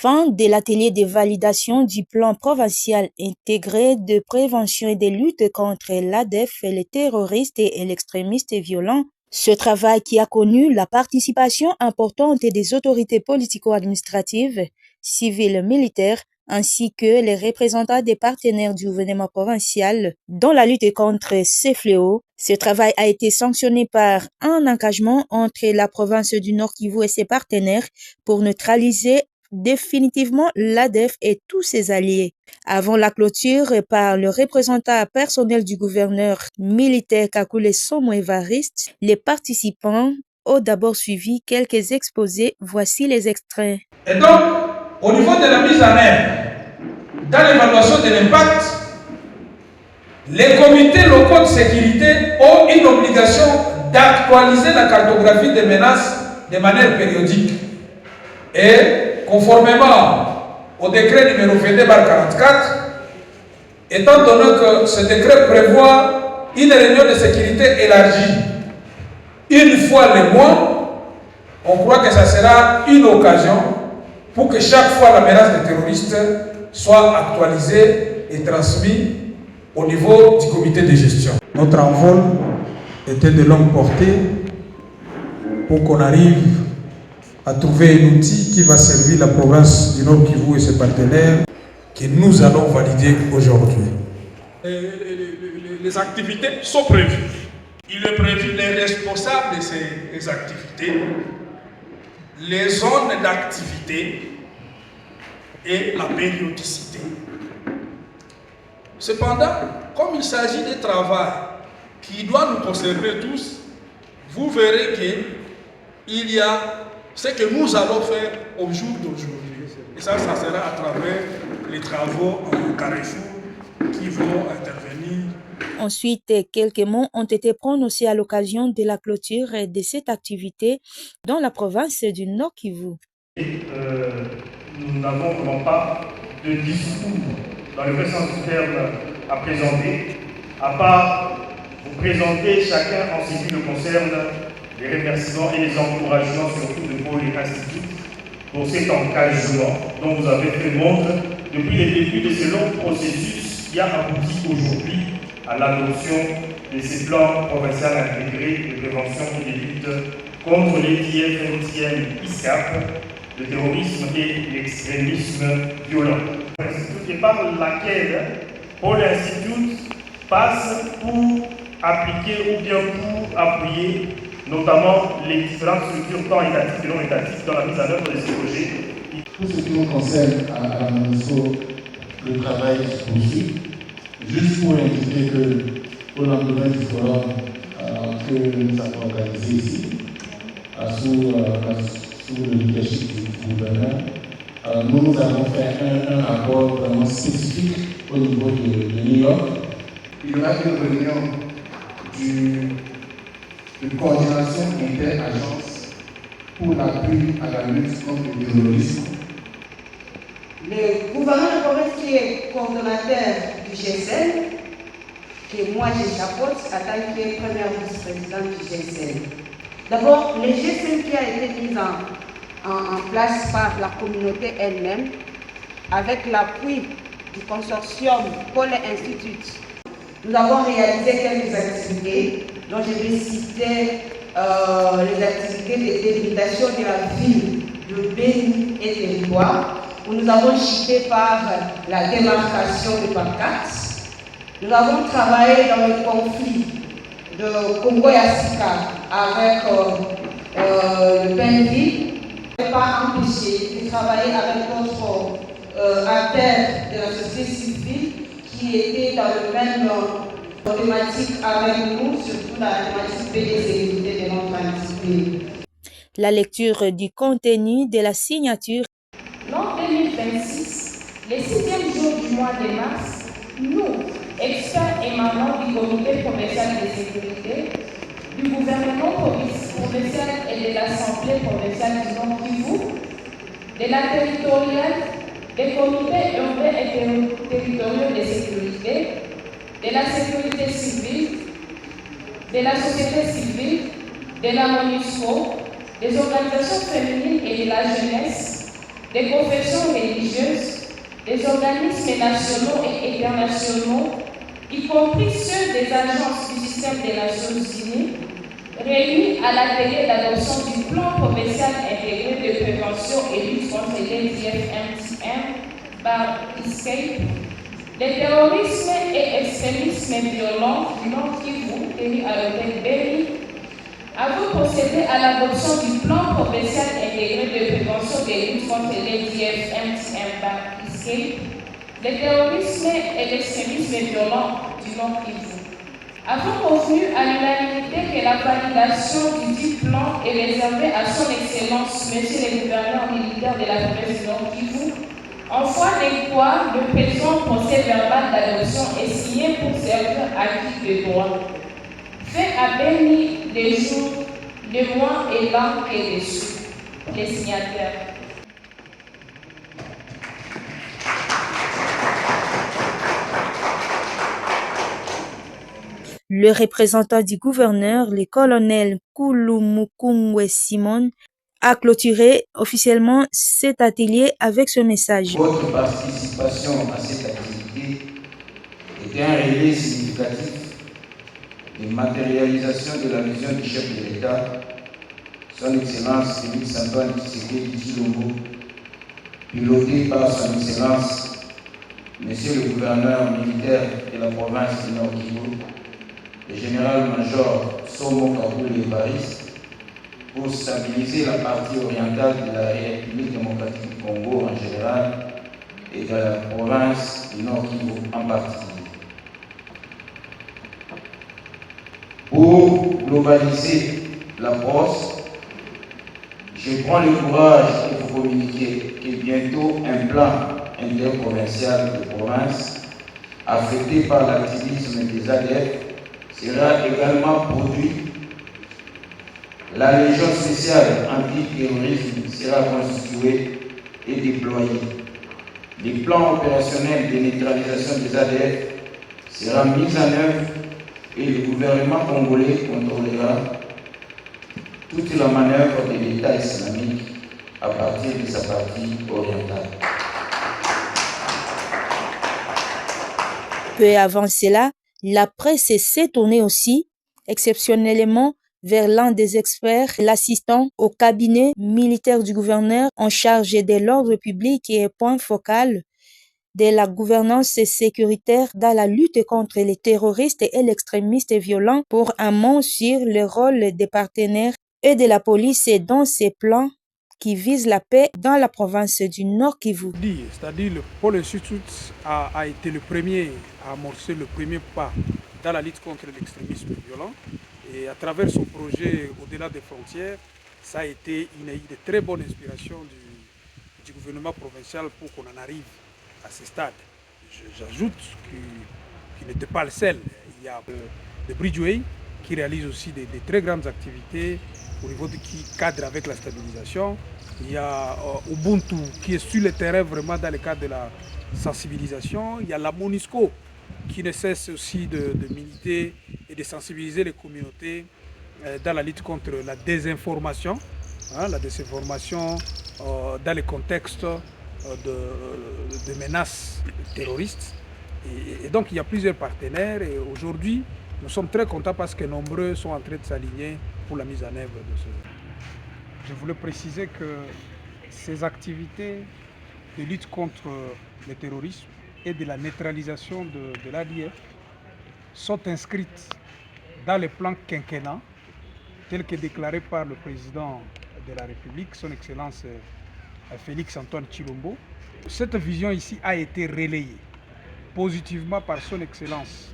Fin de l'atelier de validation du plan provincial intégré de prévention et de lutte contre l'ADF, les terroristes et l'extrémiste violent. Ce travail qui a connu la participation importante des autorités politico-administratives, civiles, militaires, ainsi que les représentants des partenaires du gouvernement provincial dans la lutte contre ces fléaux. Ce travail a été sanctionné par un engagement entre la province du Nord Kivu et ses partenaires pour neutraliser définitivement l'ADF et tous ses alliés. Avant la clôture, par le représentant personnel du gouverneur militaire Kakule Somo Evariste, les participants ont d'abord suivi quelques exposés. Voici les extraits. Et donc, au niveau de la mise en œuvre, dans l'évaluation de l'impact, les comités locaux de sécurité ont une obligation d'actualiser la cartographie des menaces de manière périodique. Et conformément au décret numéro 22/44, étant donné que ce décret prévoit une réunion de sécurité élargie une fois le mois, on croit que ça sera une occasion pour que chaque fois la menace des terroristes soit actualisée et transmise au niveau du comité de gestion. Notre envol était de longue portée pour qu'on arrive à trouver un outil qui va servir la province du Nord Kivu et ses partenaires que nous allons valider aujourd'hui. Les activités sont prévues. Il est prévu les responsables de ces activités, les zones d'activité et la périodicité. Cependant, comme il s'agit de travail qui doit nous concerner tous, vous verrez qu'il y a ce que nous allons faire au jour d'aujourd'hui. Et ça sera à travers les travaux en Carrefour qui vont intervenir. Ensuite, quelques mots ont été prononcés à l'occasion de la clôture de cette activité dans la province du Nord Kivu. Nous n'avons vraiment pas de discours dans le vrai sens du terme à présenter, à part vous présenter chacun en ce qui le concerne les remerciements et les encouragements surtout de Paul et Institut pour cet engagement dont vous avez fait montre depuis le début de ce long processus qui a abouti aujourd'hui à l'adoption de ces plans provinciaux intégrés de prévention et de lutte contre les TF-NTM ISCAP, le terrorisme et l'extrémisme violent. L'institut et par laquelle Paul Institut passe pour appliquer ou bien pour appuyer notamment les différentes structures tant étatiques que non étatiques dans la mise en œuvre de ces projets. Tout ce qui nous concerne à la MONUSCO, le travail se poursuit. Juste pour indiquer que au lendemain du forum que nous avons organisé ici, sous le leadership du gouverneur, nous avons fait un rapport vraiment spécifique au niveau de New York. Il y aura une réunion de coordination inter-agence pour l'appui à la lutte contre le terrorisme. Le gouverneur de province qui est coordonnateur du GSN, que moi je chapeaute en tant que première vice-présidente du GSN. D'abord, le GSN qui a été mis en place par la communauté elle-même, avec l'appui du consortium Paul Institute. Nous avons réalisé quelques activités dont je vais citer les activités de délimitation de la ville de Béni et territoire, où nous avons chité par la démarcation de pancartes. Nous avons travaillé dans le conflit de Congo-Yassika avec le PNV. Je n'ai pas empêché de travailler avec d'autres acteurs de la société civile qui étaient dans le même thématique avec nous, surtout la thématique paix et sécurité de notre entité. La lecture du contenu de la signature. L'an 2026, le 6e jour du mois de mars, nous, experts émanant du comité provincial de sécurité, du gouvernement provincial et de l'Assemblée provinciale du Nord Kivu, de la territoriale, des comités urbains et territoriaux de sécurité, de la sécurité civile, de la société civile, de la MONUSCO, des organisations féminines et de la jeunesse, des confessions religieuses, des organismes nationaux et internationaux, y compris ceux des agences du système des Nations Unies, réunis à l'atelier d'adoption du plan provincial intégré de prévention et lutte contre les DFMTM par ESCAPE, les terrorismes et extrémismes violents du Nord Kivu, tenu à l'hôtel Berry, avons procédé à l'adoption du plan provincial intégré de prévention des luttes contre les DFMTM par ESCAPE, les terrorismes et l'extrémisme violent du Nord Kivu. Avons convenu à l'unanimité que la validation du dit plan est réservée à son Excellence, Monsieur le gouverneur militaire de la province du Nord Kivu, en foi de quoi le présent procès verbal d'adoption est signé pour servir acquis de droit. Fait à Béni les jours, le mois et l'an est dessus. Les signataires. Le représentant du gouverneur, le colonel Kulumukungwe Simon, a clôturé officiellement cet atelier avec ce message. Votre participation à cette activité était un relais significatif de matérialisation de la vision du chef de l'État, son Excellence Félix Antoine Tshisekedi Tshilombo, piloté par son Excellence Monsieur le gouverneur militaire de la province du Nord Kivu, le général-major Somo Kakule Evariste, pour stabiliser la partie orientale de la République démocratique du Congo en général et de la province du Nord Kivu en particulier. Pour globaliser l'approche, je prends le courage de vous communiquer que bientôt un plan interprovincial de province affecté par l'activisme des ADF sera également produit. La Légion spéciale anti-terrorisme sera constituée et déployée. Les plans opérationnels de neutralisation des ADF sera mis en œuvre et le gouvernement congolais contrôlera toute la manœuvre de l'État islamique à partir de sa partie orientale. Peu avant cela, la presse s'est tournée aussi, exceptionnellement, vers l'un des experts, l'assistant au cabinet militaire du gouverneur en charge de l'ordre public et point focal de la gouvernance sécuritaire dans la lutte contre les terroristes et l'extrémiste violent pour un mot sur le rôle des partenaires et de la police dans ces plans qui visent la paix dans la province du Nord Kivu. C'est-à-dire le Pôle Institute a été le premier à amorcer le premier pas dans la lutte contre l'extrémisme violent. Et à travers son projet Au-delà des frontières, ça a été une de très bonne inspiration du gouvernement provincial pour qu'on en arrive à ce stade. J'ajoute qu'il n'était pas le seul. Il y a le Bridgeway qui réalise aussi des très grandes activités au niveau qui cadre avec la stabilisation. Il y a Ubuntu qui est sur le terrain vraiment dans le cadre de la sensibilisation. Il y a la MONUSCO qui ne cesse aussi de militer et de sensibiliser les communautés dans la lutte contre la désinformation, la désinformation dans le contexte de menaces terroristes. Et donc il y a plusieurs partenaires et aujourd'hui nous sommes très contents parce que nombreux sont en train de s'aligner pour la mise en œuvre de ce. Je voulais préciser que ces activités de lutte contre le terrorisme et de la neutralisation de l'ADF sont inscrites dans le plan quinquennat tel que déclaré par le président de la République, son Excellence Félix Antoine Tshilombo. Cette vision ici a été relayée positivement par son Excellence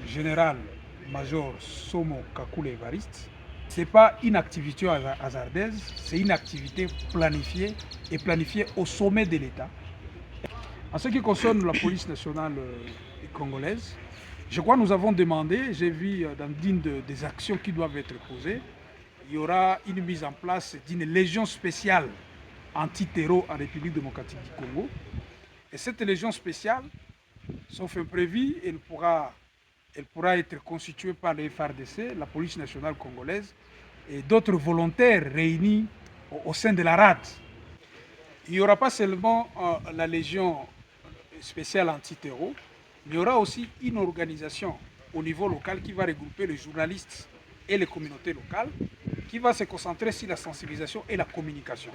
Général-Major Somo Kakule Evariste. Ce n'est pas une activité hasardeuse, c'est une activité planifiée et planifiée au sommet de l'État. En ce qui concerne la police nationale congolaise, je crois que nous avons demandé, j'ai vu dans une des actions qui doivent être posées, il y aura une mise en place d'une légion spéciale anti-terror en République démocratique du Congo. Et cette légion spéciale, sauf imprévu, elle pourra être constituée par le FARDC, la police nationale congolaise, et d'autres volontaires réunis au sein de la RAD. il n'y aura pas seulement la Légion spéciale anti-terror, mais il y aura aussi une organisation au niveau local qui va regrouper les journalistes et les communautés locales, qui va se concentrer sur la sensibilisation et la communication.